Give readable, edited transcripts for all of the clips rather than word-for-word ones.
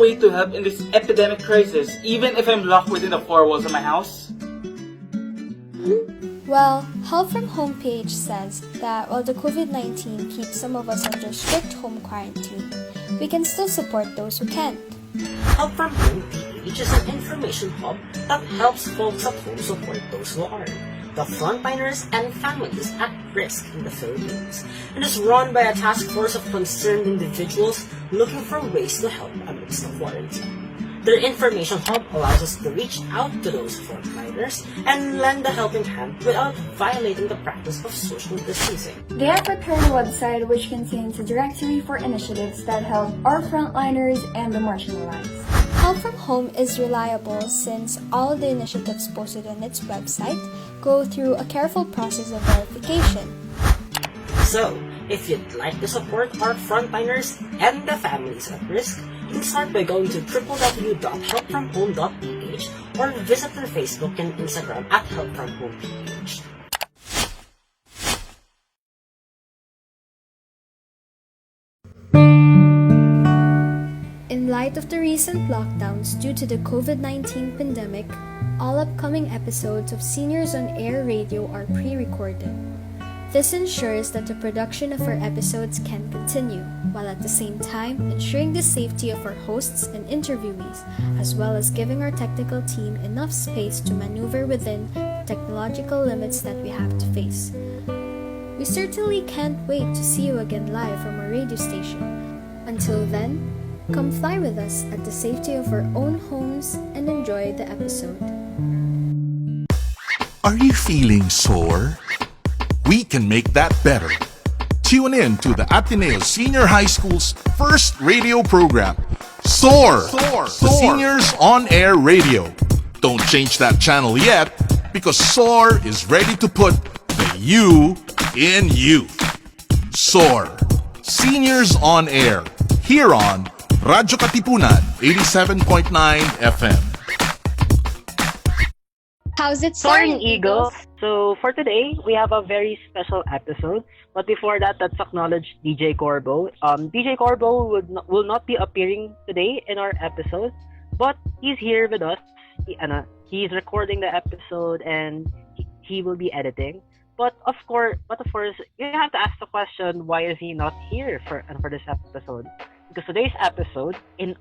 way to help in this epidemic crisis, even if I'm locked within the four walls of my house? Well, Help from Home page says that while the COVID-19 keeps some of us under strict home quarantine, we can still support those who can't. Help from Home PH is an information hub that helps folks at home support those who aren't, the frontliners and families at risk in the Philippines, and is run by a task force of concerned individuals looking for ways to help amidst the quarantine. Their information hub allows us to reach out to those frontliners and lend a helping hand without violating the practice of social distancing. They have prepared a website which contains a directory for initiatives that help our frontliners and the marginalized. Help from Home is reliable since all the initiatives posted on its website go through a careful process of verification. So, if you'd like to support our frontliners and the families at risk, you can start by going to www.helpfromhome.ph or visit their Facebook and Instagram at helpfromhomeph. In light of the recent lockdowns due to the COVID-19 pandemic, all upcoming episodes of Seniors on Air Radio are pre-recorded. This ensures that the production of our episodes can continue, while at the same time ensuring the safety of our hosts and interviewees, as well as giving our technical team enough space to maneuver within the technological limits that we have to face. We certainly can't wait to see you again live from our radio station. Until then, come fly with us at the safety of our own homes and enjoy the episode. Are you feeling sore? We can make that better. Tune in to the Ateneo Senior High School's first radio program, SOAR, the Seniors on Air Radio. Don't change that channel yet, because SOAR is ready to put the you in youth. SOAR, Seniors on Air, here on Radyo Katipunan 87.9 FM. How's it Soaring Eagles? So for today, we have a very special episode. But before that, let's acknowledge DJ Corbo. DJ Corbo will not be appearing today in our episode, but he's here with us. He's recording the episode and he will be editing. But of course, you have to ask the question, why is he not here for this episode? Because today's episode, in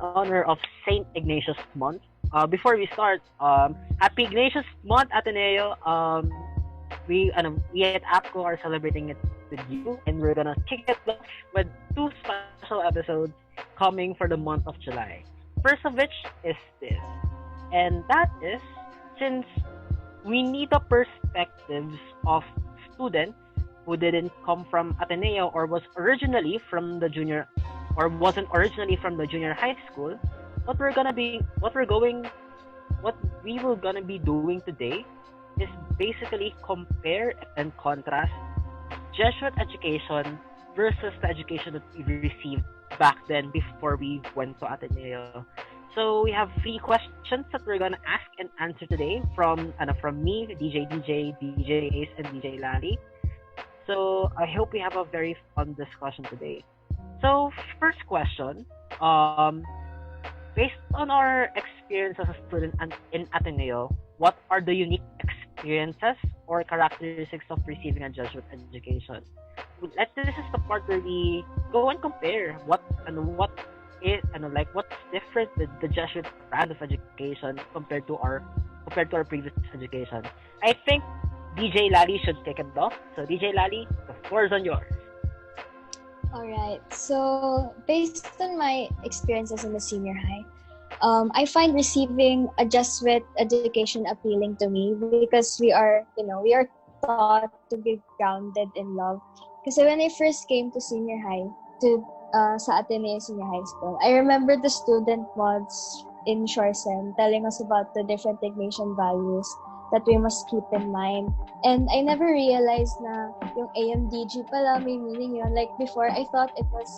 honor of Saint Ignatius Month. Before we start, Happy Ignatius Month, Ateneo. We at APCO are celebrating it with you, and we're gonna kick it off with two special episodes coming for the month of July. First of which is this, and that is, since we need the perspectives of students who didn't come from Ateneo or wasn't originally from the junior high school, what we will gonna be doing today is basically compare and contrast Jesuit education versus the education that we received back then before we went to Ateneo. So we have 3 questions that we're gonna ask and answer today from me, DJ Ace, and DJ Lali. So I hope we have a very fun discussion today. So first question, based on our experience as a student in Ateneo, what are the unique experiences or characteristics of receiving a Jesuit education? This is the part where we go and compare what's different with the Jesuit brand of education compared to our previous education. I think DJ Lali should take it off. So DJ Lali, the floor is on yours. Alright, so based on my experiences in the senior high, I find receiving a Jesuit education appealing to me because we are taught to be grounded in love. Because when I first came to senior high, sa Ateneo Senior High School, I remember the student mods in Shorsen telling us about the different Ignatian values that we must keep in mind. And I never realized na yung AMDG pala may meaning yun. Like before, I thought it was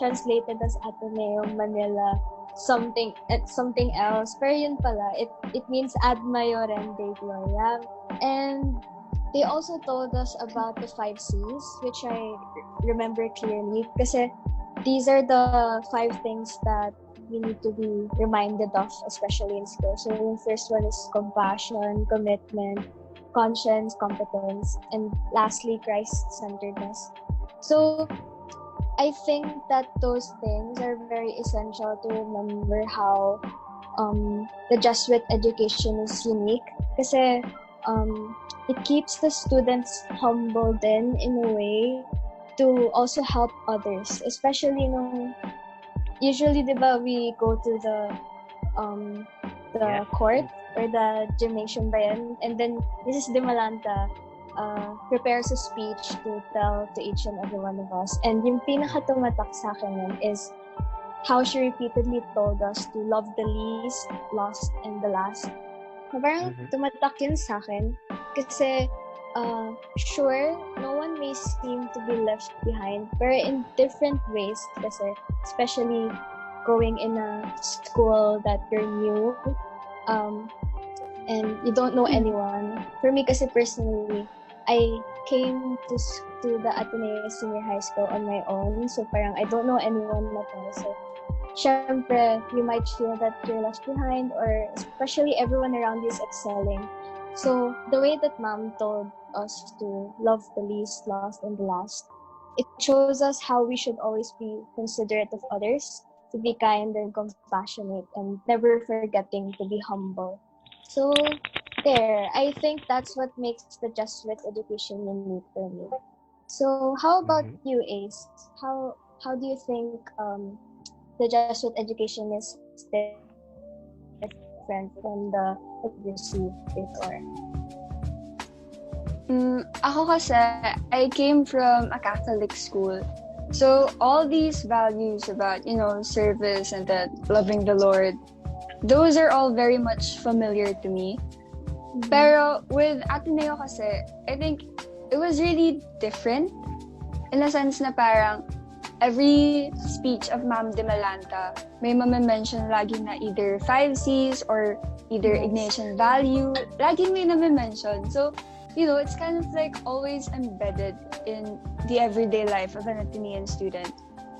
translated as Ateneo Manila something else. Pero yun pala, it means Ad Maiorem Dei Gloriam. And they also told us about the 5 C's, which I remember clearly. Kasi these are the 5 things that we need to be reminded of, especially in school. So the first one is compassion, commitment, conscience, competence, and lastly, Christ-centeredness. So I think that those things are very essential to remember how the Jesuit education is unique kasi it keeps the students humble then in a way to also help others, especially nung usually diba we go to the court or the gymnasium ba yan? And then Mrs. De Malanta prepares a speech to tell to each and every one of us, and yung pinaka-tumatak sa akin nun is how she repeatedly told us to love the least, lost, and the last. Parang tumatak yun sa akin kasi sure, no one may seem to be left behind, but in different ways kasi, especially going in a school that you're new and you don't know anyone. For me kasi personally, I came to the Ateneo Senior High School on my own, so parang I don't know anyone at all. So syempre, you might feel that you're left behind, or especially everyone around you is excelling. So the way that Mom told us to love the least, lost, and the last, it shows us how we should always be considerate of others, to be kind and compassionate, and never forgetting to be humble. So there, I think that's what makes the Jesuit education unique for me. So how about you, Ace? How do you think the Jesuit education is different from the received before? Ako kasi, I came from a Catholic school. So all these values about, service and that loving the Lord, those are all very much familiar to me. Pero with Ateneo kasi, I think it was really different in a sense na parang every speech of Ma'am De Malanta, may mention lagi na either 5 C's or either Ignatian value. Lagi may mention. So, it's kind of like always embedded in the everyday life of an Atenean student.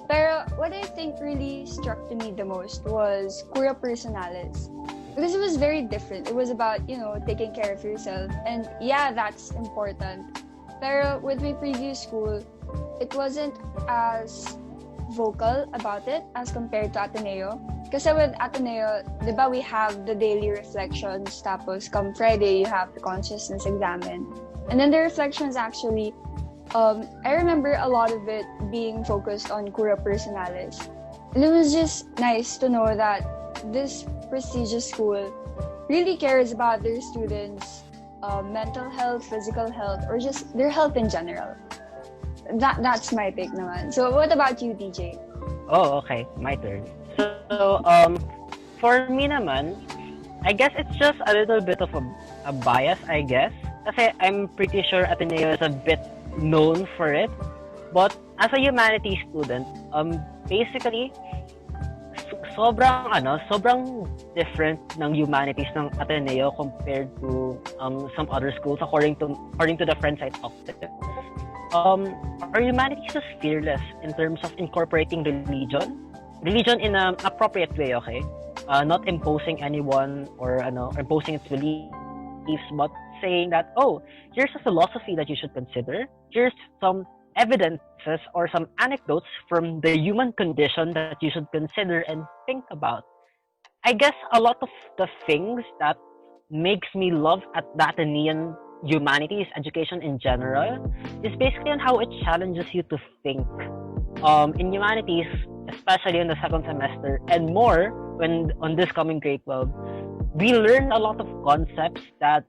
Pero what I think really struck to me the most was Cura Personalis. Because it was very different. It was about, taking care of yourself. And yeah, that's important. Pero with my previous school, it wasn't as vocal about it as compared to Ateneo. Kasi with Ateneo, di ba, we have the daily reflections, tapos come Friday, you have the consciousness examen. And then the reflections actually, I remember a lot of it being focused on Cura Personalis. And it was just nice to know that this prestigious school really cares about their students' mental health, physical health, or just their health in general. That's my take naman. So what about you, DJ? Oh, okay. My turn. So, for me naman, I guess it's just a little bit of a bias, I guess. Kasi I'm pretty sure Ateneo is a bit known for it. But as a humanities student, basically, sobrang different ng humanities ng Ateneo compared to some other schools according to the friends I talked to. Our humanities is fearless in terms of incorporating religion in an appropriate way, okay? Not imposing anyone or imposing its beliefs, but saying that, here's a philosophy that you should consider. Here's some evidences or some anecdotes from the human condition that you should consider and think about. I guess a lot of the things that makes me love at the Atenean humanities education in general is basically on how it challenges you to think. In humanities, especially in the second semester and more when on this coming grade 12, we learn a lot of concepts that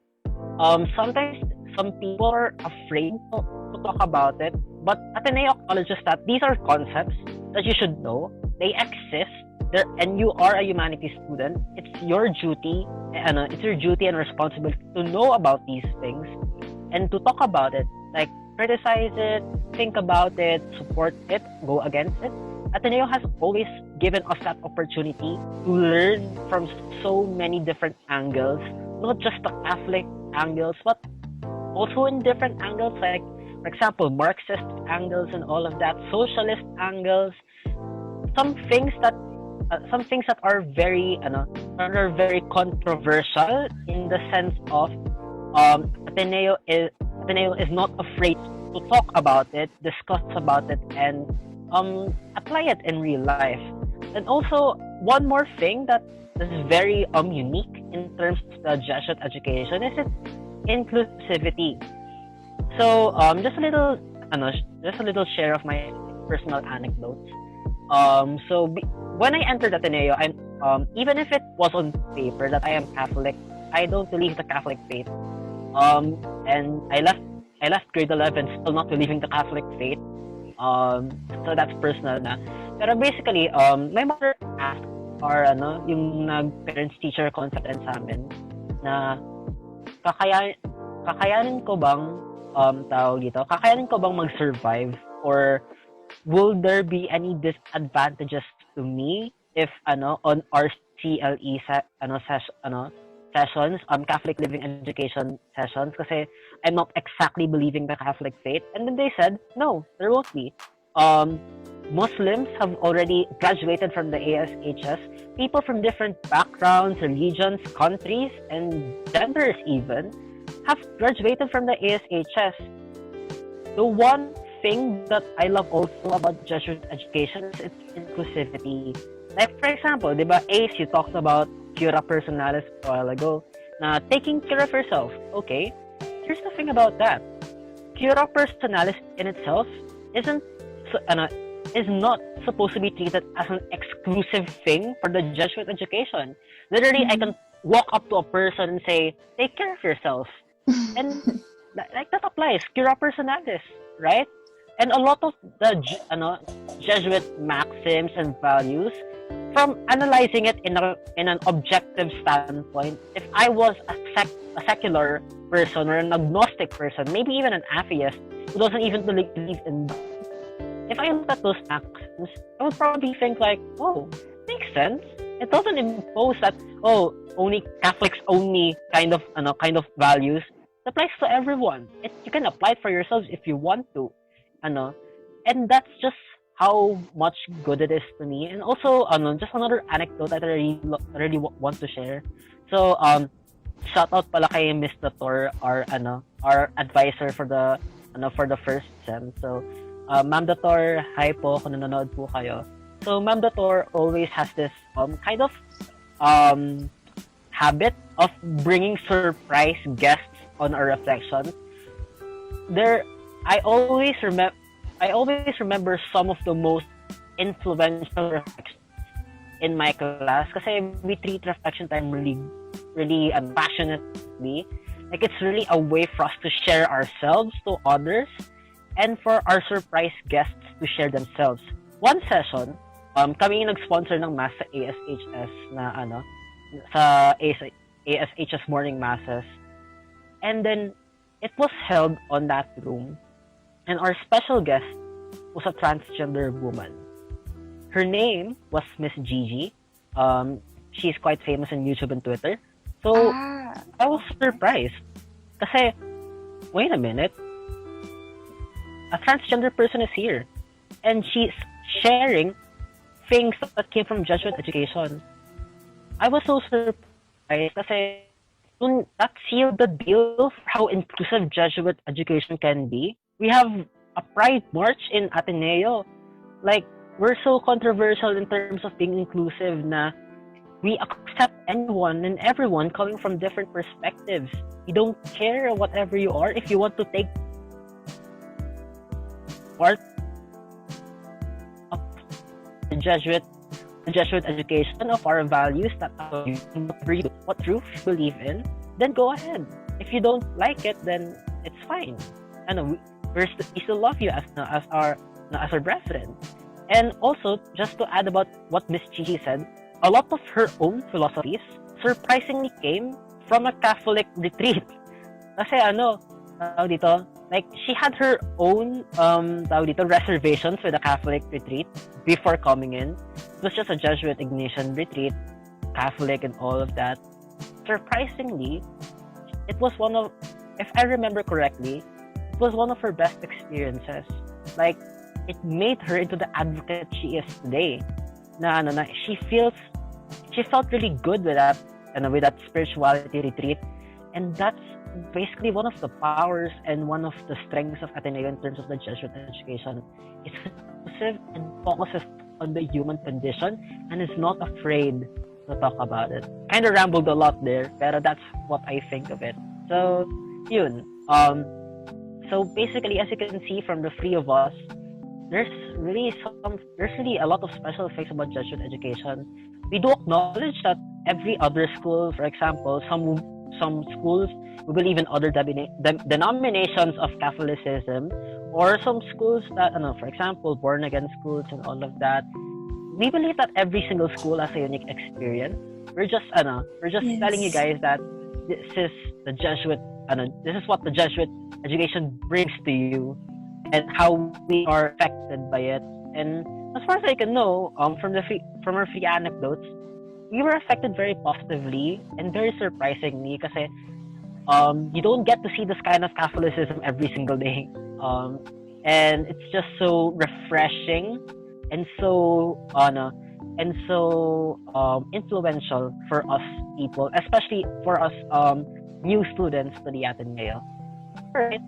sometimes some people are afraid to talk about it, but Ateneo acknowledges that these are concepts that you should know. They exist there, and you are a humanities student. It's your duty and responsibility to know about these things and to talk about it, like criticize it, think about it, support it, go against it. Ateneo has always given us that opportunity to learn from so many different angles, not just the Catholic angles, but also in different angles like for example, Marxist angles and all of that, socialist angles, some things that are very controversial in the sense of Ateneo is not afraid to talk about it, discuss about it, and apply it in real life. And also, one more thing that is very unique in terms of the Jesuit education is its inclusivity. So just a little share of my personal anecdotes. When I entered Ateneo, even if it was on paper that I am Catholic, I don't believe the Catholic faith. And I left grade 11 still not believing the Catholic faith. So that's personal na. Pero basically, my mother asked yung parents-teacher conference sa amin na kakayanin ko bang kakayanin ko bang mag-survive, or will there be any disadvantages to me if on our CLE sessions, Catholic Living Education sessions, kasi I'm not exactly believing the Catholic faith. And then they said, no, there won't be. Muslims have already graduated from the ASHS. People from different backgrounds, religions, countries, and genders even have graduated from the ASHS. The one thing that I love also about Jesuit education is its inclusivity. Like, for example, diba, Ace, you talked about cura personalis a while ago, na taking care of yourself. Okay, here's the thing about that. Cura personalis in itself is not supposed to be treated as an exclusive thing for the Jesuit education. Literally, I can walk up to a person and say, take care of yourself. And that applies. Cura personalis, right? And a lot of the Jesuit maxims and values, from analyzing it in an objective standpoint, if I was a secular person or an agnostic person, maybe even an atheist who doesn't even believe in, if I look at those maxims, I would probably think like, oh, makes sense. It doesn't impose that, oh, only Catholics only kind of values. It applies to everyone. You can apply it for yourselves if you want to, and that's just how much good it is to me. And also, just another anecdote that I really want to share. So, shout out pala kay Mr. Tor, our advisor for the first sem. So, Ma'am Dator, hi po kung nanonood po kayo. So, Ma'am Dator always has this kind of habit of bringing surprise guests on our reflections. I always remember some of the most influential reflections in my class, kasi we treat reflection time really, really passionately. Like, it's really a way for us to share ourselves to others, and for our surprise guests to share themselves. One session, kami yung nag-sponsor ng mass sa ASHS sa ASHS morning masses. And then, it was held on that room. And our special guest was a transgender woman. Her name was Miss Gigi. She's quite famous on YouTube and Twitter. So, I was surprised. Kasi, wait a minute. A transgender person is here. And she's sharing things that came from Jesuit education. I was so surprised kasi that sealed the deal for how inclusive Jesuit education can be. We have a Pride March in Ateneo. Like, we're so controversial in terms of being inclusive na we accept anyone and everyone coming from different perspectives. We don't care whatever you are. If you want to take part of the Jesuit education of our values, that what truth you believe in, then go ahead. If you don't like it, then it's fine. We still love you as our brethren. And also, just to add about what Miss Gigi said, a lot of her own philosophies surprisingly came from a Catholic retreat. Kasi like, she had her own reservations with a Catholic retreat before coming in. It was just a Jesuit Ignatian retreat, Catholic and all of that. Surprisingly, it was one of, if I remember correctly, it was one of her best experiences. Like, it made her into the advocate she is today. She felt really good with that, with that spirituality retreat, and that's basically one of the powers and one of the strengths of Ateneo in terms of the Jesuit education. It's inclusive and focuses on the human condition and is not afraid to talk about it. Kind of rambled a lot there, but that's what I think of it. So, yun. So basically, as you can see from the three of us, there's really a lot of special things about Jesuit education. We do acknowledge that every other school, for example, some schools we believe in other denominations of Catholicism, or some schools that, for example, born again schools and all of that. We believe that every single school has a unique experience. We're just telling you guys that this is the Jesuit, this is what the Jesuit education brings to you, and how we are affected by it. And as far as I can know, from our free anecdotes, we were affected very positively and very surprisingly, kasi you don't get to see this kind of Catholicism every single day. And it's just so refreshing and so influential for us people, especially for us new students to the Ateneo. Alright,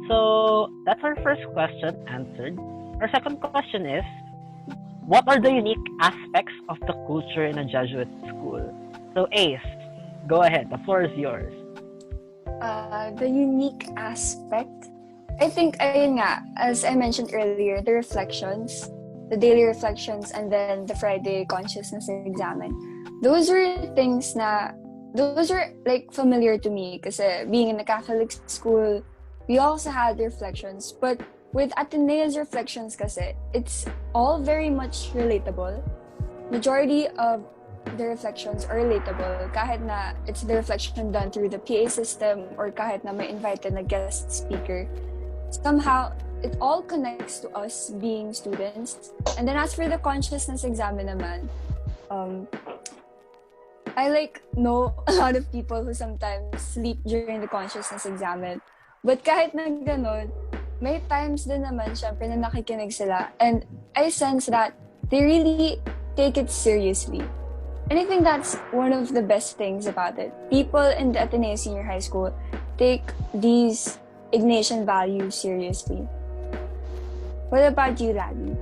so that's our first question answered. Our second question is, what are the unique aspects of the culture in a Jesuit school? So Ace, go ahead, the floor is yours. The unique aspect, I think, ayun nga, as I mentioned earlier, the reflections, the daily reflections, and then the Friday consciousness examen. Those were things those were like familiar to me, kasi being in a Catholic school, we also had reflections, but with Ateneo's reflections kasi, it's all very much relatable. Majority of the reflections are relatable, kahit na it's the reflection done through the PA system or kahit na may invited na guest speaker. Somehow, it all connects to us being students. And then as for the consciousness examen naman, I know a lot of people who sometimes sleep during the consciousness examen. But kahit na ganun, may times din naman syempre na nakikinig sila. And I sense that they really take it seriously. And I think that's one of the best things about it. People in the Ateneo Senior High School take these Ignatian values seriously. What about you, Lani?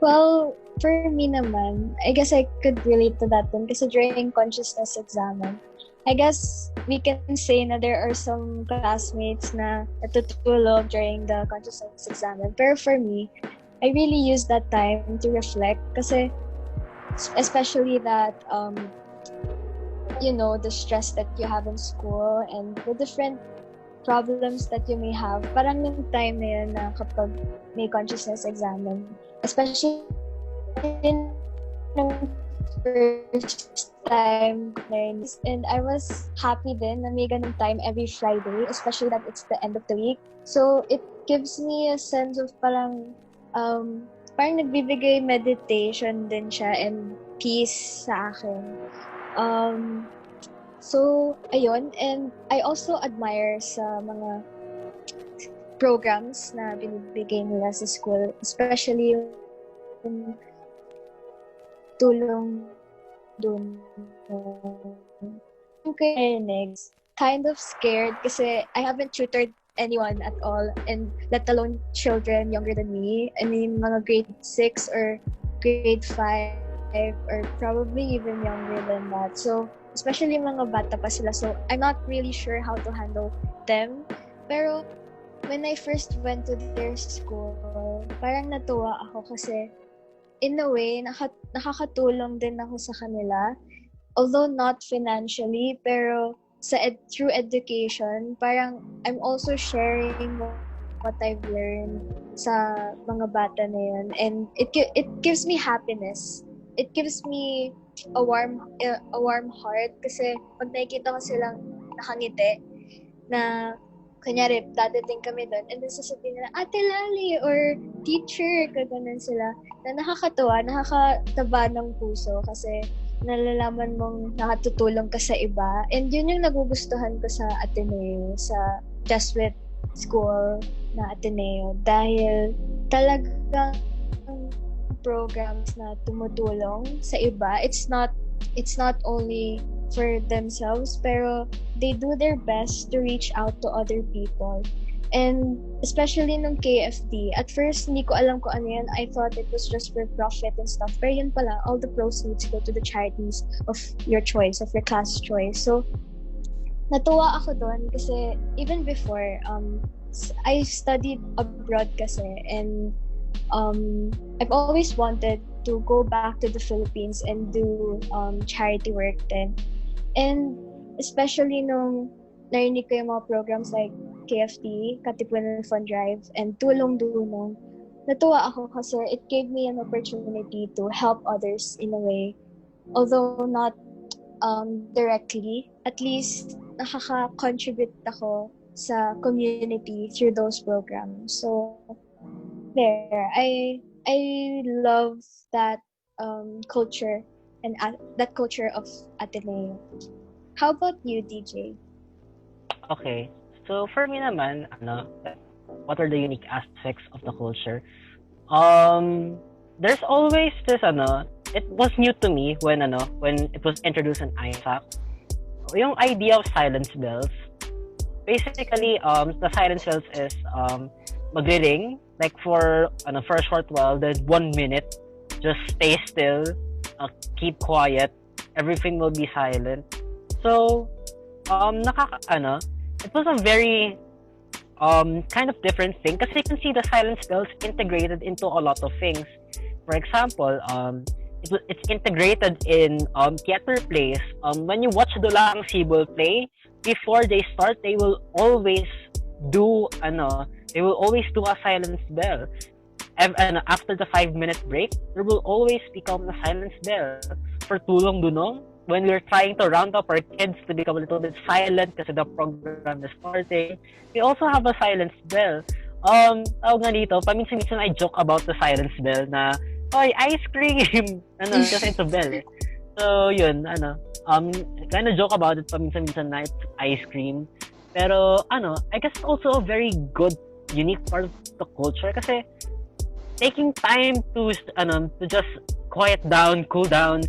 Well, for me naman, I guess I could relate to that one kasi during consciousness examen, I guess we can say na there are some classmates na natutulog during the consciousness examen. Pero for me, I really use that time to reflect kasi especially that, the stress that you have in school and the different problems that you may have. Parang yung time na yun na kapag may consciousness examen, especially in first time and I was happy then na may ganun time every Friday, especially that it's the end of the week. So it gives me a sense of parang nagbibigay meditation din siya and peace sa akin. So ayun, and I also admire sa mga programs na binibigay nila sa school, especially yung tulong dun. Kind of scared kasi I haven't tutored anyone at all, and let alone children younger than me. I mean, mga grade 6 or grade 5 or probably even younger than that. So, especially mga bata pa sila. So, I'm not really sure how to handle them. Pero, when I first went to their school, parang natuwa ako kasi in a way, nakakatulong din ako sa kanila. Although not financially, pero through education, parang I'm also sharing what I've learned sa mga bata na yun. And it gives me happiness. It gives me a warm heart kasi pag nakikita ko silang nakangiti na kunyari, dadating kami doon, and then sasabihin nila, Ate Lali, or teacher, kaganon sila, na nakakatuwa, nakakataba ng puso kasi nalalaman mong nakatutulong ka sa iba. And yun yung nagugustuhan ko sa Ateneo, sa Jesuit school na Ateneo dahil talagang programs na tumutulong sa iba. It's not only for themselves, pero they do their best to reach out to other people. And especially nung KFD, at first hindi ko alam kung ano yan. I thought it was just for profit and stuff. Pero yun pala, all the proceeds go to the charities of your choice, of your class choice. So, natuwa ako doon kasi even before, I studied abroad kasi, and I've always wanted to go back to the Philippines and do charity work then. And especially nung narinig ko yung mga programs like KFT, Katipunan Fund Drive, and Tulong Dunong, natuwa ako kasi it gave me an opportunity to help others in a way. Although not directly, at least nakaka-contribute ako sa community through those programs. So, there, I love that culture and that culture of Ateneo. How about you, DJ? Okay. So for me naman, what are the unique aspects of the culture? There's always this it was new to me when it was introduced in ISAC. Yung idea of silence bells. Basically, the silence bells is magre-ring like for a short while, then 1 minute, just stay still, keep quiet, everything will be silent. So, it was a very kind of different thing kasi you can see the silence bells integrated into a lot of things. For example, it's integrated in theater plays. When you watch Dulang Sibol play, before they start, they will always do a silence bell. And after the 5-minute break, there will always become a silence bell. For Tulong Dunong, when we're trying to round up our kids to become a little bit silent kasi the program is starting, we also have a silence bell. Tawag nga dito, paminsan-minsan I joke about the silence bell na, oy, ice cream! Kasi it's a bell eh. So, yun, kind of joke about it paminsan-minsan na it's ice cream. Pero, I guess also a very good, unique part of the culture kasi taking time to just quiet down, cool down,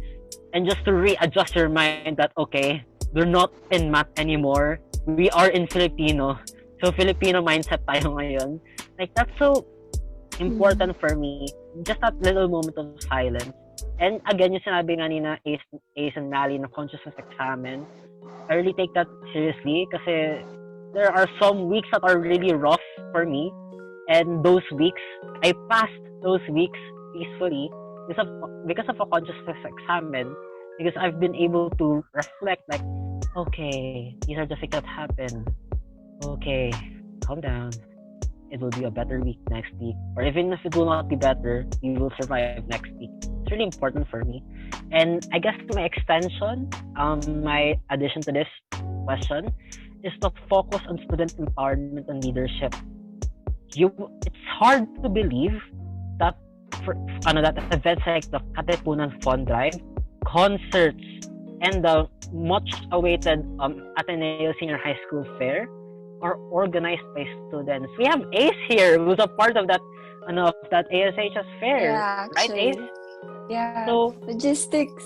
and just to readjust your mind that, okay, we're not in math anymore. We are in Filipino. So, Filipino mindset tayo ngayon. Like, that's so important for me. Just that little moment of silence. And again, yung sinabi nga ni na Ace and Mally na consciousness examen, I really take that seriously kasi there are some weeks that are really rough for me. And those weeks, I passed those weeks peacefully because of a consciousness examen, because I've been able to reflect like, okay, these are the things that happened. Okay, calm down. It will be a better week next week. Or even if it will not be better, you will survive next week. It's really important for me. And I guess my extension, my addition to this question is to focus on student empowerment and leadership. It's hard to believe that that events like the Katipunan Fund Drive, concerts, and the much awaited Ateneo Senior High School Fair are organized by students. We have Ace here, who's a part of that ASHS fair, Yeah, right, actually. Ace? Yeah. So, Logistics.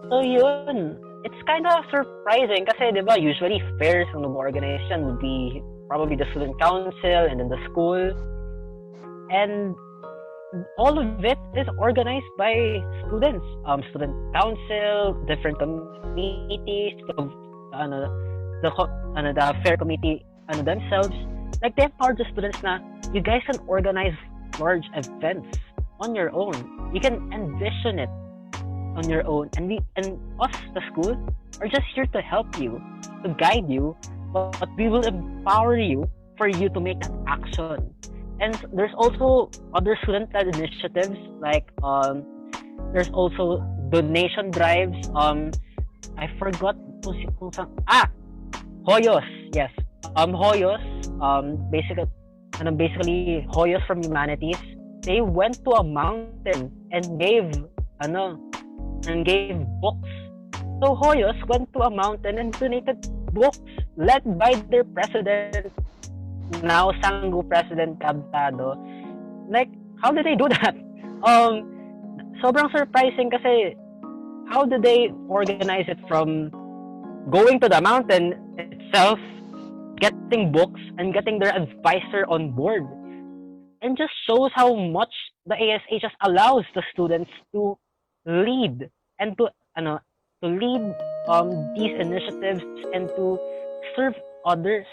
so yun. It's kind of surprising kasi, di ba, usually fairs ang nag-organize yan would be probably the student council and then the school. And all of it is organized by students. Student council, different committees, the fair committee themselves. Like, they empower the students na you guys can organize large events on your own. You can envision it on your own, and us, the school, are just here to help you, to guide you, but we will empower you for you to make an action. And there's also other student-led initiatives, like there's also donation drives. I forgot Hoyos, yes. Hoyos, basically Hoyos from Humanities. They went to a mountain and gave books. So Hoyos went to a mountain and donated books led by their president. now Sangu President Cabsado. Like, how did they do that? Um, Sobrang surprising kasi how did they organize it from going to the mountain itself, getting books, and getting their advisor on board? And just shows how much the ASA just allows the students to lead and to lead these initiatives and to serve others,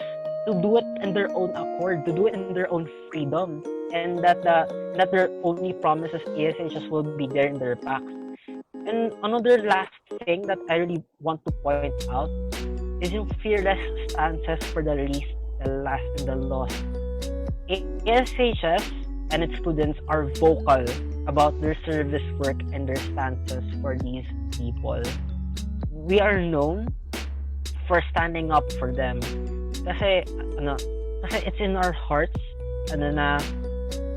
to do it in their own accord, to do it in their own freedom, and that their only promises ASA just will be there in their backs. And another last thing that I really want to point out is yung fearless stances for the least, the last, and the lost. ASHS and its students are vocal about their service work and their stances for these people. We are known for standing up for them. Kasi it's in our hearts na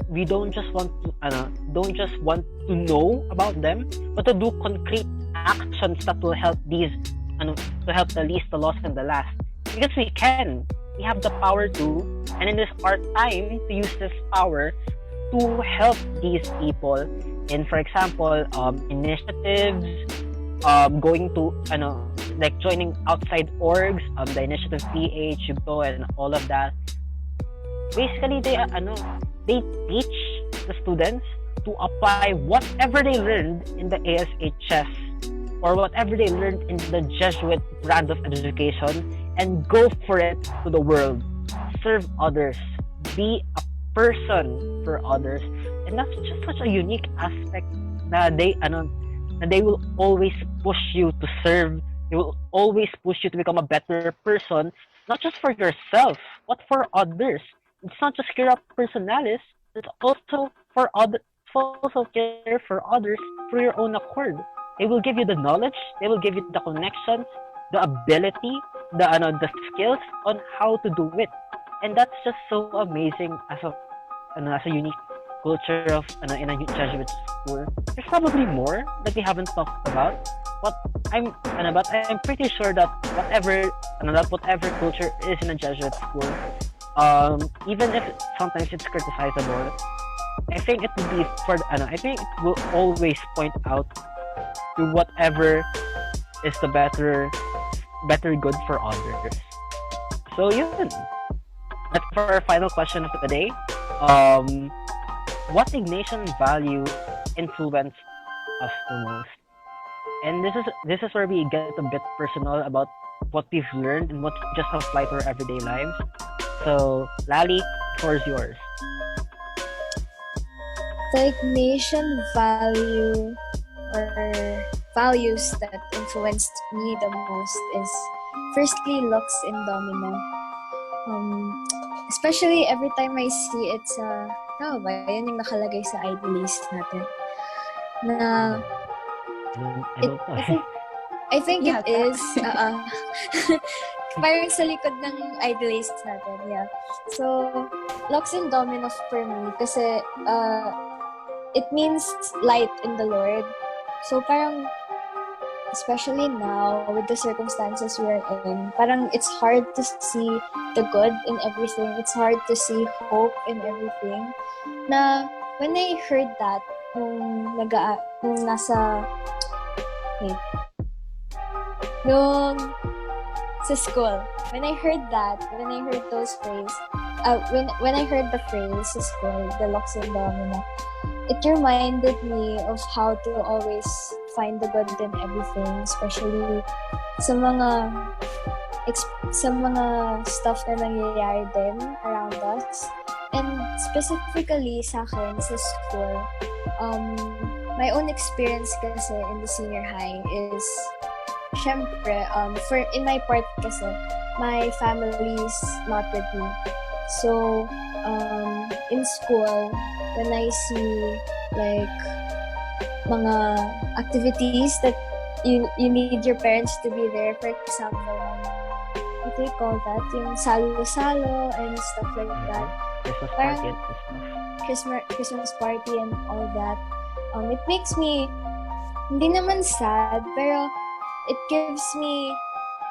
we don't just want to know about them, but to do concrete actions that will help these to help the least, the lost, and the last. Because we can. We have the power to, and it is our time to use this power to help these people in, for example, initiatives, going to like joining outside orgs, the initiative PH, Yugo, and all of that. Basically, they teach the students to apply whatever they learned in the ASHS or whatever they learned in the Jesuit brand of education and go for it to the world. Serve others. Be a person for others. And that's just such a unique aspect that they will always push you to serve. They will always push you to become a better person, not just for yourself, but for others. It's not just care of personalis, it's also for others. Also care for others for your own accord. They will give you the knowledge, they will give you the connections, the ability, the skills on how to do it. And that's just so amazing as a unique culture of in a Jesuit school. There's probably more that we haven't talked about, but I'm pretty sure that whatever culture is in a Jesuit school, even if sometimes it's criticizable, I think it will be I think it will always point out to whatever is the better good for others. So yun. That's for our final question of the day. What Ignatian value influenced us the most? And this is where we get a bit personal about what we've learned and what just apply to our everyday lives. So Lali, the floor is yours. The Ignatian value or values that influenced me the most is firstly Lux in Domino. Especially every time I see it sa yan yung nakalagay sa ID list natin. Na I think it is parang sa likod ng ID list natin, yeah. So Lux in Domino for me kasi it means light in the Lord. So parang especially now with the circumstances we're in, parang it's hard to see the good in everything. It's hard to see hope in everything. Na when I heard that nung sa school, when I heard those phrases, when I heard the phrase sa school, the Lux and Domino, it reminded me of how to always find the good in everything, especially sa mga stuff na nangyayari din around us. And specifically sa akin, sa school, my own experience kasi in the senior high is, syempre, in my part kasi, my family is not with me. So, in school, when I see like mga activities that you need your parents to be there, for example, what do you call that? Yung salo-salo and stuff like that. Christmas party and all that. It makes me hindi naman sad, pero it gives me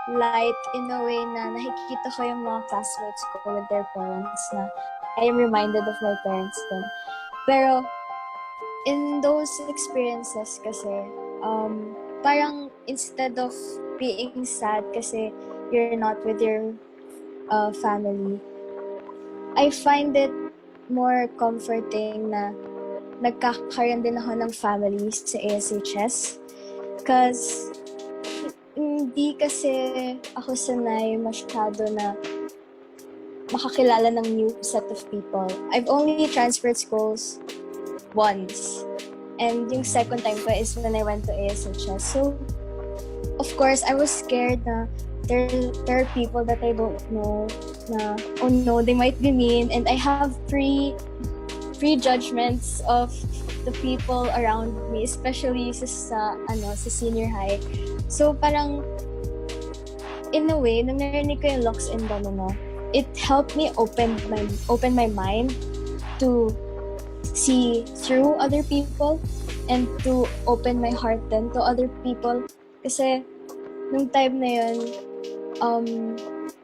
light in a way na nakikita ko yung mga classmates ko with their parents na I am reminded of my parents then. Pero in those experiences kasi, parang instead of being sad kasi you're not with your family, I find it more comforting na nagkakaroon din ako ng family sa ASHS. Because hindi kasi ako sanay masyado na makakilala ng new set of people. I've only transferred schools once. And yung second time pa is when I went to ASHS. So, of course, I was scared na there are people that I don't know na, oh no, they might be mean. And I have prejudgments of the people around me, especially sa senior high. So, parang, in a way, nung narinig ko yung Locks and Domino, it helped me open my mind to see through other people and to open my heart then to other people. Kasi nung time na yun,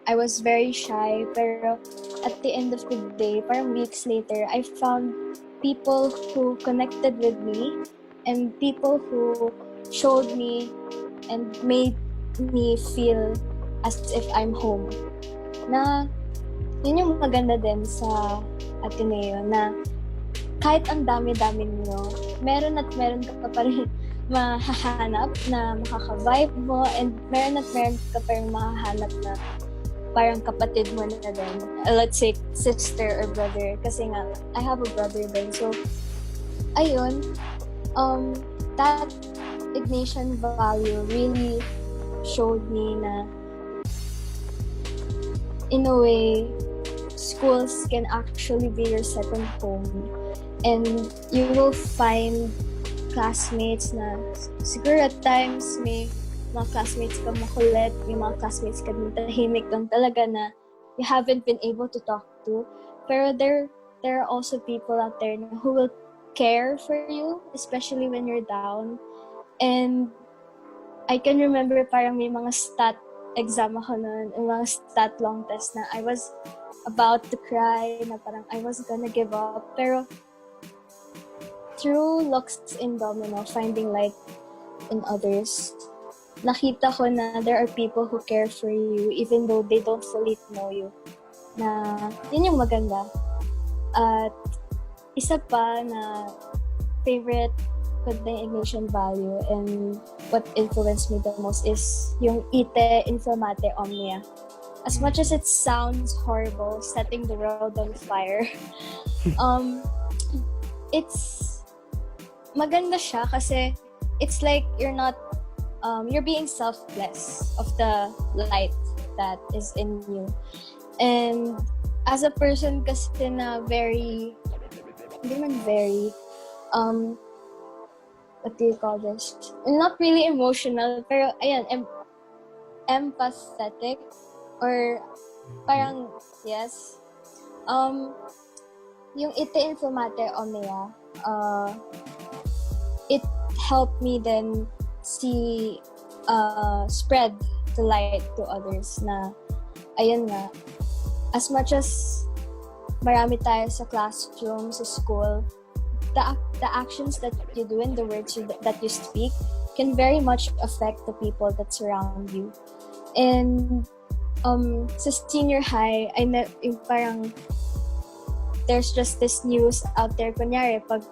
I was very shy, pero at the end of the day, parang weeks later, I found people who connected with me and people who showed me and made me feel as if I'm home. Na yun yung maganda din sa Ateneo na kahit ang dami-dami nyo, meron ka pa rin mahahanap na makaka-vibe mo and meron ka pa rin mahahanap na parang kapatid mo na din. Let's say, sister or brother. Kasi nga, I have a brother din. So, ayun, that Ignatian value really showed me na in a way, schools can actually be your second home. And you will find classmates na siguro at times may mga classmates ka makulit, may mga classmates ka din tahimik lang talaga na you haven't been able to talk to. Pero there are also people out there who will care for you, especially when you're down. And I can remember parang may mga stat exam ako noon, mga stat long test na I was about to cry, na parang I was gonna give up. Pero through Lux in Domino, finding light in others, nakita ko na there are people who care for you even though they don't fully know you. Na yun yung maganda. At isa pa na favorite ko na Ignatian value and what influenced me the most is yung ite inflammate omnia. As much as it sounds horrible, setting the world on fire, it's maganda siya kasi it's like you're being selfless of the light that is in you. And as a person kasi na what do you call this? Not really emotional, pero ayan, empathetic or parang, yes. Yung ite inflammate omnia, it helped me then see spread the light to others na ayun nga, as much as marami tayo sa classroom, sa school, the actions that you do and the words that you speak can very much affect the people that surround you. And sa senior high, yung parang there's just this news out there, kunyari, pag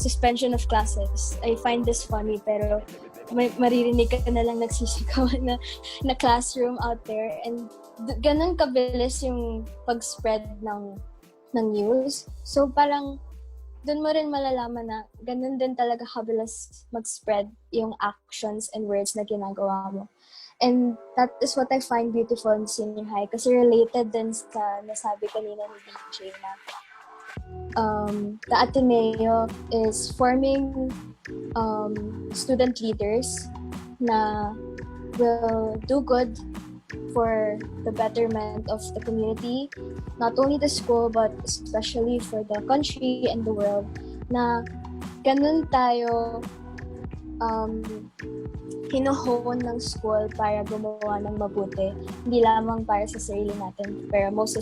suspension of classes. I find this funny, pero maririnig ka na lang nagsisigaw na classroom out there. And ganun kabilis yung pag-spread ng news. So parang doon mo rin malalaman na ganun din talaga kabilis mag-spread yung actions and words na ginagawa mo. And that is what I find beautiful in senior high kasi related din sa nasabi kanina ni DJ na the Ateneo is forming student leaders na will do good for the betterment of the community, not only the school but especially for the country and the world, na ganun tayo hino-hone ng school para gumawa ng mabuti, hindi lamang para sa sarili natin, pero most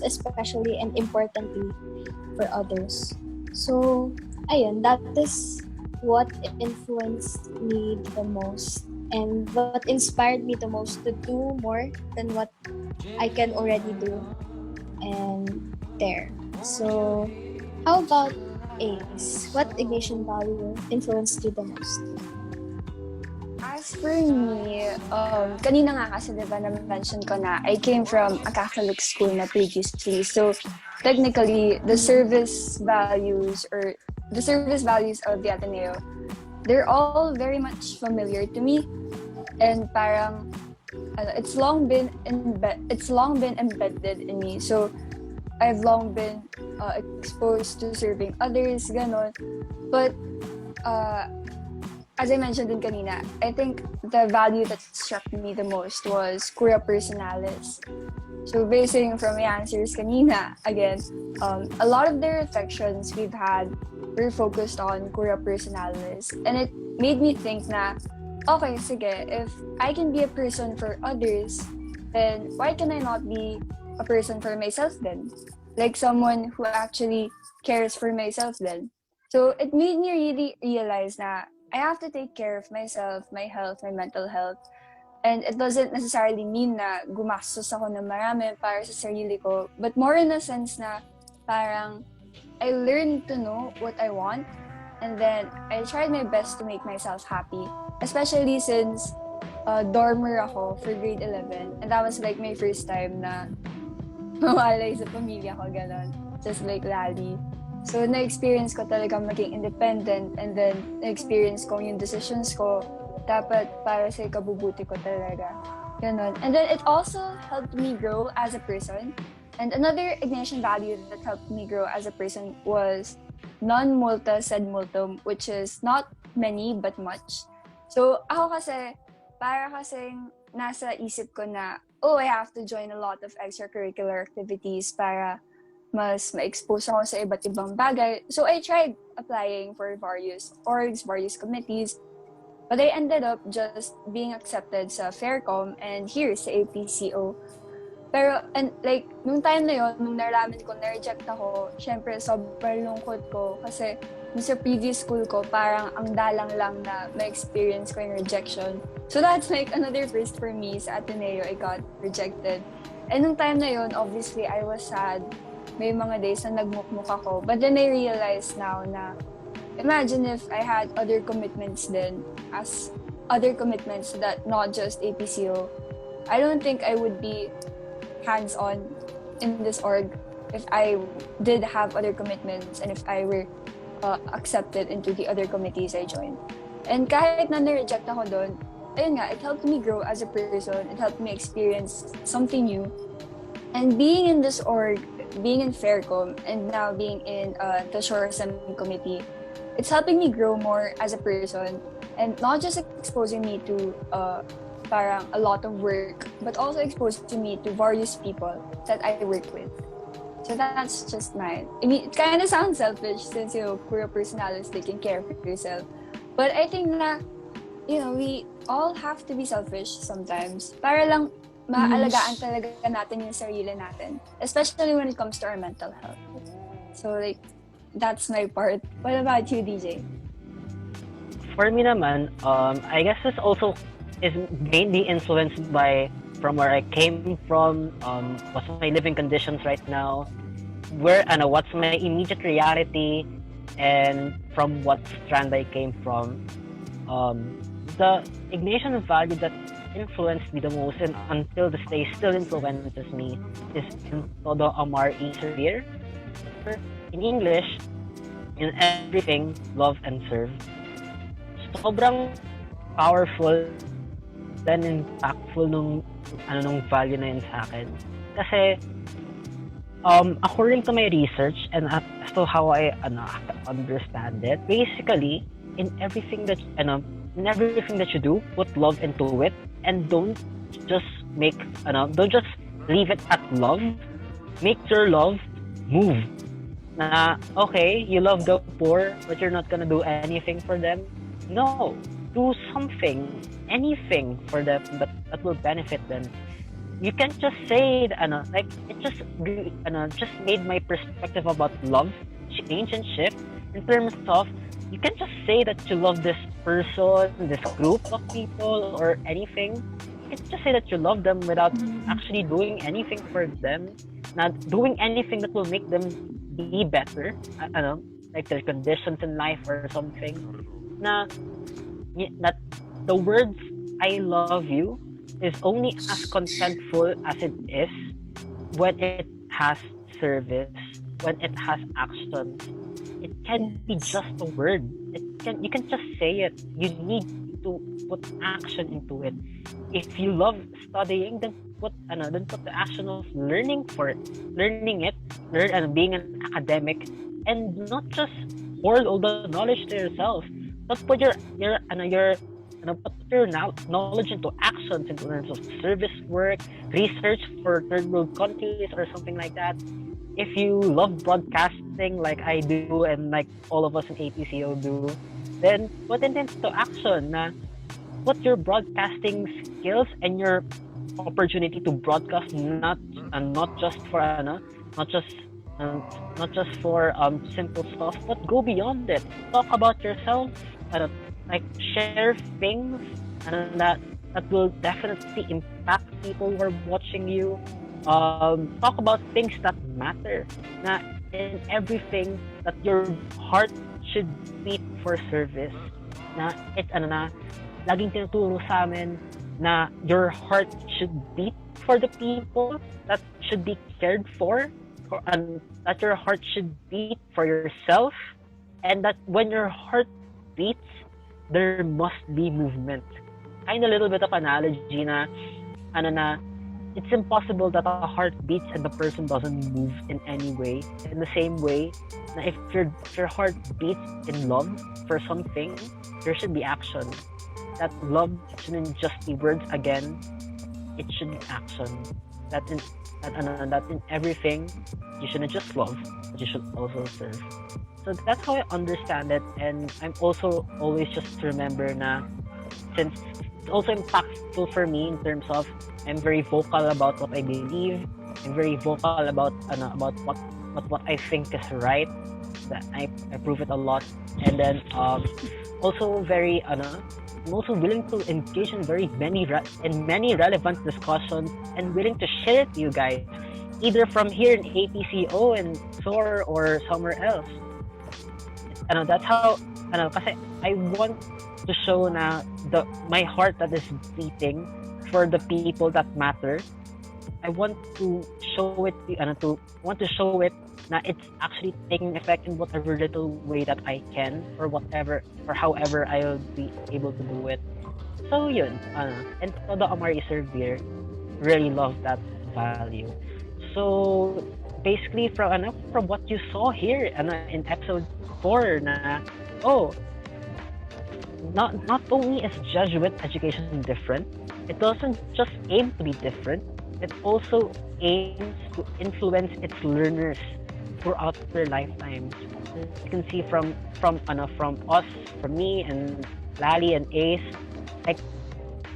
especially and importantly for others. So, ayun, that is what influenced me the most and what inspired me the most to do more than what I can already do. And there. So, how about Ace? What Ignatian value influenced you the most? As for me, kanina nga kasi diba na-mention ko na I came from a Catholic school na previously. So, technically, the service values of the Ateneo, they're all very much familiar to me. And parang, it's long been embedded in me. So, I've long been exposed to serving others, ganon. But, as I mentioned din kanina, I think the value that struck me the most was cura personalis. So basing from my answers kanina, again, a lot of the reflections we've had were focused on cura personalis. And it made me think na, okay, sige, if I can be a person for others, then why can I not be a person for myself then? Like someone who actually cares for myself then. So it made me really realize na I have to take care of myself, my health, my mental health. And it doesn't necessarily mean na gumastos ako ng marami para sa sarili ko, but more in a sense na parang I learned to know what I want, and then I tried my best to make myself happy, especially since dormer ako for grade 11, and that was like my first time na mawalay sa pamilya ko, ganon, just like Lali. So, na-experience ko talaga maging independent, and then na-experience ko yung decisions ko dapat para sa ikabubuti ko talaga. Ganon. And then it also helped me grow as a person. And another Ignatian value that helped me grow as a person was non multa sed multum, which is not many but much. So, ako kasi, para kasing nasa isip ko na, oh, I have to join a lot of extracurricular activities para mas ma-expose ako sa iba't ibang bagay. So I tried applying for various orgs, various committees, but I ended up just being accepted sa Faircom and here sa APCO. Pero, and like, nung time na yon, nung nalaman ko na-reject ako, syempre sobrang lungkot ko kasi sa previous school ko, parang ang dalang lang na ma-experience ko yung rejection. So that's like another first for me sa Ateneo, I got rejected. And nung time na yon, obviously, I was sad. May mga days na nagmukmuk ako. But then I realized now na imagine if I had other commitments then, as other commitments that not just APCO. I don't think I would be hands-on in this org if I did have other commitments and if I were accepted into the other committees I joined. And kahit na na-reject ako doon, ayun nga, it helped me grow as a person. It helped me experience something new. And being in this org, being in Faircom, and now being in the Shore Assembly Committee, it's helping me grow more as a person, and not just exposing me to parang a lot of work, but also exposing me to various people that I work with. So that's just mine. I mean, it kind of sounds selfish since, you know, pura personalis, taking care of yourself. But I think na, you know, we all have to be selfish sometimes para lang maalagaan talaga natin yung sarili natin, especially when it comes to our mental health. So like, that's my part. What about you, DJ? For me naman, I guess this also is mainly influenced by from where I came from, what's my living conditions right now, what's my immediate reality, and from what strand I came from. The Ignatian value that influenced me the most and until this day still influences me is in todo amar y servir. In English, in everything, love and serve. Sobrang powerful then impactful nung value na yun sa akin. Kasi according to my research and as to how I understand it, basically in everything that you do, put love into it, and don't just leave it at love. Make your love move. Na okay, you love the poor, but you're not gonna do anything for them. No, do something, anything for them that will benefit them. You can't just say like it just made my perspective about love change and shift in terms of you can't just say that you love this person, this group of people, or anything. You can just say that you love them without actually doing anything for them, not doing anything that will make them be better. I don't know, like their conditions in life or something. Na that the words "I love you" is only as contentful as it is when it has service, when it has action. It can't be just a word. You can just say it. You need to put action into it. If you love studying, then put the action of learning for it, learning it, being an academic, and not just hoard all the knowledge to yourself, but put your knowledge into actions in terms of service work, research for third world countries or something like that. If you love broadcasting like I do and like all of us in APCO do, then put it into action. Put your broadcasting skills and your opportunity to broadcast not just for not just for simple stuff, but go beyond it. Talk about yourself, like share things that will definitely impact people who are watching you. Talk about things that matter. Na in everything that your heart should beat for service. Na laging tinuturo sa amin na your heart should beat for the people that should be cared for, and that your heart should beat for yourself, and that when your heart beats, there must be movement. Kind of a little bit of analogy na it's impossible that a heart beats and the person doesn't move in any way. In the same way, na if your heart beats in love for something, there should be action. That love shouldn't just be words again. It should be action. That in everything, you shouldn't just love, but you should also serve. So that's how I understand it, and I'm also always just to remember na since it's also impactful for me in terms of I'm very vocal about what I believe. I'm very vocal about what I think is right. That I prove it a lot, and then also very I'm also willing to engage in many relevant discussions and willing to share it to you guys, either from here in APCO and SOAR or somewhere else. That's how kasi I want to show na my heart that is beating for the people that matter. I want to show it na it's actually taking effect in whatever little way that I can, or whatever or however I'll be able to do it. So yun, and todo Amari serve beer, really love that value. So basically from what you saw here in episode 4 na not only is Jesuit education different, it doesn't just aim to be different, it also aims to influence its learners throughout their lifetimes. You can see from us, from me and Lali and Ace, like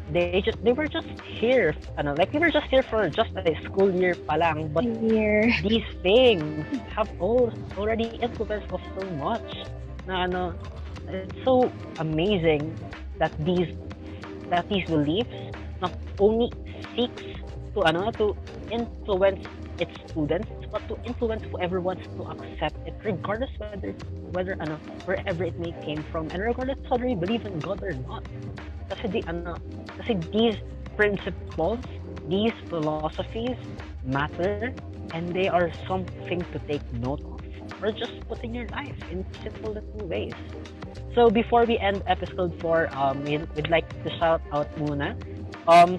they were just here, like we were just here for just a school year pa lang, but these things have already influenced us so much. Na it's so amazing that these beliefs not only seeks to influence its students, but to influence whoever wants to accept it, regardless whether wherever it may came from, and regardless whether you believe in God or not. Kasi these principles, these philosophies matter, and they are something to take note of, or just put in your life in simple little ways. So before we end episode 4, we'd like to shout out muna.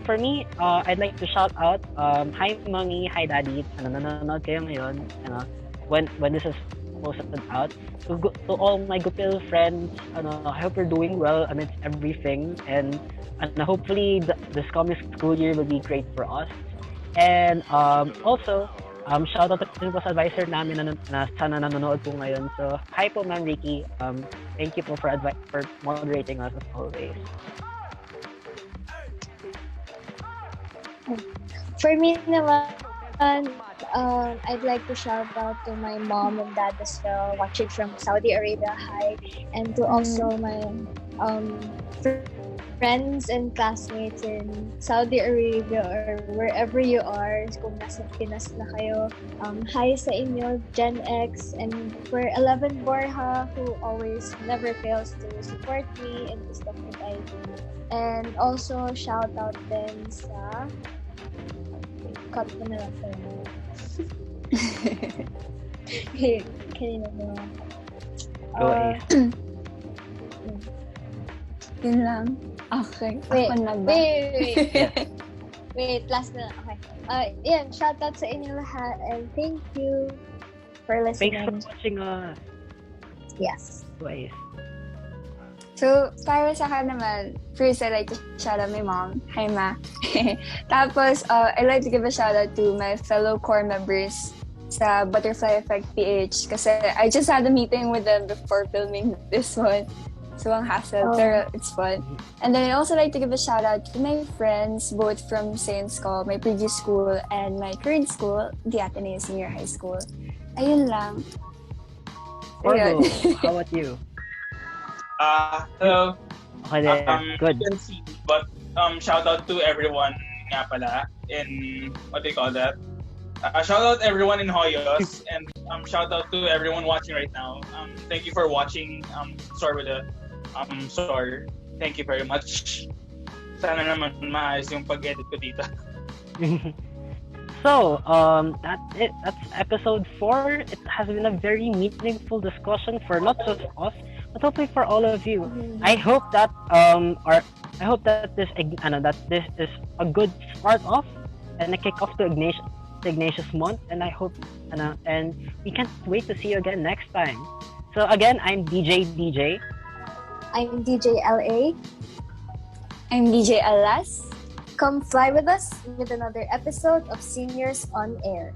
For me, I'd like to shout out, hi mommy, hi daddy, nanonood kayo ngayon, when this is posted out. To all my Gupil friends, I hope you're doing well amidst everything, and hopefully this coming school year will be great for us. And also, shout out to sa advisor namin na sana nanonood po ngayon. So, hi po Ma'am Ricky. Thank you po for moderating us as always. For me naman, I'd like to shout out to my mom and dad as well, watching from Saudi Arabia High, and to also my friends and classmates in Saudi Arabia or wherever you are. Kung nasa Pinas na kayo, hi sa inyo, Gen X, and for 11 Borja, who always never fails to support me in the stuff that I do. And also, shout out din sa... Cut ko na lang ito. Kanina mo. Go Ace. Yun lang. Okay. Wait, Ako na ba? wait, last na lang. Okay. Yan, shout out sa inyo lahat and thank you for listening. Thanks for watching us. Yes. Go Ace. So, para sa akin naman, first I'd like to shout out my mom. Hi, Ma. Tapos, I'd like to give a shout out to my fellow core members sa Butterfly Effect PH kasi I just had a meeting with them before filming this one. So, ang hassle, pero it's fun. And then I'd also like to give a shout out to my friends, both from same school, my previous school, and my current school, the Ateneo Senior High School. Ayun lang. Corbo, how about you? Hello. Okay then. Good. You can see, but shout out to everyone nga pala in what do you call that? Shout out everyone in Hoyos and shout out to everyone watching right now. Thank you for watching Soar with a Soar. Thank you very much. Sana naman maayos yung pag-edit ko dito. So, that's it. That's episode 4. It has been a very meaningful discussion for not just us, but hopefully for all of you. I hope that this is a good start off and a kick off to Ignatius Month, and I hope and we can't wait to see you again next time. So again, I'm DJ. I'm DJ LA. I'm DJ Alas. Come fly with us with another episode of Seniors on Air.